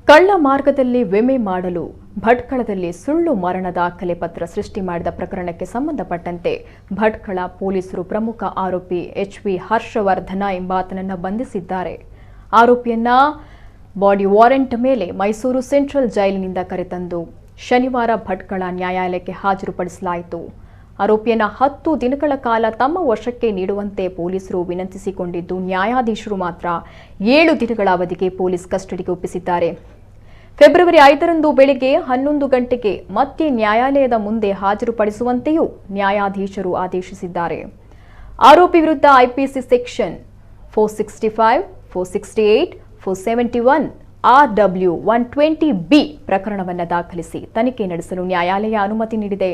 ಕಳ್ಳ ಮಾರ್ಗದಲ್ಲಿ ವಿಮೆ ಮಾಡಲು ಭಟ್ಕಳದಲ್ಲಿ ಸುಳ್ಳು ಮರಣ ದಾಖಲೆ ಪತ್ರ ಸೃಷ್ಟಿ ಮಾಡಿದ ಪ್ರಕರಣಕ್ಕೆ ಸಂಬಂಧಪಟ್ಟಂತೆ ಭಟ್ಕಳ ಪೊಲೀಸರು ಪ್ರಮುಖ ಆರೋಪಿ ಎಚ್.ವಿ. ಹರ್ಷವರ್ಧನ ಎಂಬಾತನನ್ನು ಬಂಧಿಸಿದ್ದಾರೆ. ಆರೋಪಿಯನ್ನ ಬಾಡಿ ವಾರೆಂಟ್ ಮೇಲೆ ಮೈಸೂರು ಸೆಂಟ್ರಲ್ ಜೈಲಿನಿಂದ ಕರೆತಂದು ಶನಿವಾರ ಭಟ್ಕಳ ನ್ಯಾಯಾಲಯಕ್ಕೆ ಹಾಜರುಪಡಿಸಲಾಯಿತು. ಆರೋಪಿಯನ್ನ 10 ದಿನಗಳ ಕಾಲ ತಮ್ಮ ವಶಕ್ಕೆ ನೀಡುವಂತೆ ಪೊಲೀಸರು ವಿನಂತಿಸಿಕೊಂಡಿದ್ದು, ನ್ಯಾಯಾಧೀಶರು ಮಾತ್ರ 7 ದಿನಗಳ ಅವಧಿಗೆ ಪೊಲೀಸ್ ಕಸ್ಟಡಿಗೆ ಒಪ್ಪಿಸಿದ್ದಾರೆ. ಫೆಬ್ರವರಿ 5ರಂದು ಬೆಳಿಗ್ಗೆ 11 ಗಂಟೆಗೆ ಮತ್ತೆ ನ್ಯಾಯಾಲಯದ ಮುಂದೆ ಹಾಜರುಪಡಿಸುವಂತೆಯೂ ನ್ಯಾಯಾಧೀಶರು ಆದೇಶಿಸಿದ್ದಾರೆ. ಆರೋಪಿ ವಿರುದ್ಧ ಐಪಿಸಿ ಸೆಕ್ಷನ್ 465, 468, 471, RW 120B ಪ್ರಕರಣವನ್ನು ದಾಖಲಿಸಿ ತನಿಖೆ ನಡೆಸಲು ನ್ಯಾಯಾಲಯ ಅನುಮತಿ ನೀಡಿದೆ.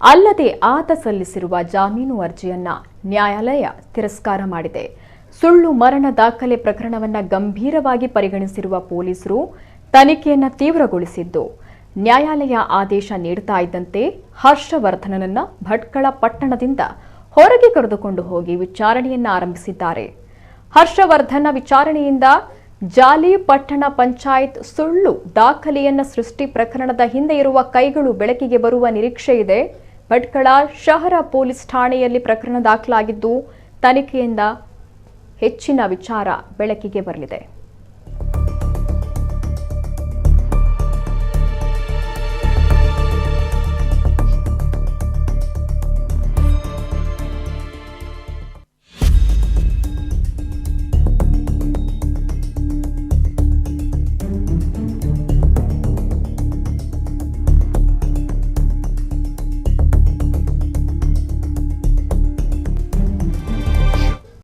ಅಲ್ಲದೆ ಆತ ಸಲ್ಲಿಸಿರುವ ಜಾಮೀನು ಅರ್ಜಿಯನ್ನ ನ್ಯಾಯಾಲಯ ತಿರಸ್ಕಾರ ಮಾಡಿದೆ. ಸುಳ್ಳು ಮರಣ ದಾಖಲೆ ಪ್ರಕರಣವನ್ನು ಗಂಭೀರವಾಗಿ ಪರಿಗಣಿಸಿರುವ ಪೊಲೀಸರು ತನಿಖೆಯನ್ನು ತೀವ್ರಗೊಳಿಸಿದ್ದು, ನ್ಯಾಯಾಲಯ ಆದೇಶ ನೀಡುತ್ತಾ ಇದ್ದಂತೆ ಹರ್ಷವರ್ಧನನನ್ನ ಭಟ್ಕಳ ಪಟ್ಟಣದಿಂದ ಹೊರಗೆ ಕರೆದುಕೊಂಡು ಹೋಗಿ ವಿಚಾರಣೆಯನ್ನ ಆರಂಭಿಸಿದ್ದಾರೆ. ಹರ್ಷವರ್ಧನ ವಿಚಾರಣೆಯಿಂದ ಜಾಲಿ ಪಟ್ಟಣ ಪಂಚಾಯತ್ ಸುಳ್ಳು ದಾಖಲೆಯನ್ನ ಸೃಷ್ಟಿ ಪ್ರಕರಣದ ಹಿಂದೆ ಇರುವ ಕೈಗಳು ಬೆಳಕಿಗೆ ಬರುವ ನಿರೀಕ್ಷೆ ಇದೆ. ಭಟ್ಕಳ ಶಹರ ಪೊಲೀಸ್ ಠಾಣೆಯಲ್ಲಿ ಪ್ರಕರಣ ದಾಖಲಾಗಿದ್ದು, ತನಿಖೆಯಿಂದ ಹೆಚ್ಚಿನ ವಿಚಾರ ಬೆಳಕಿಗೆ ಬರಲಿದೆ.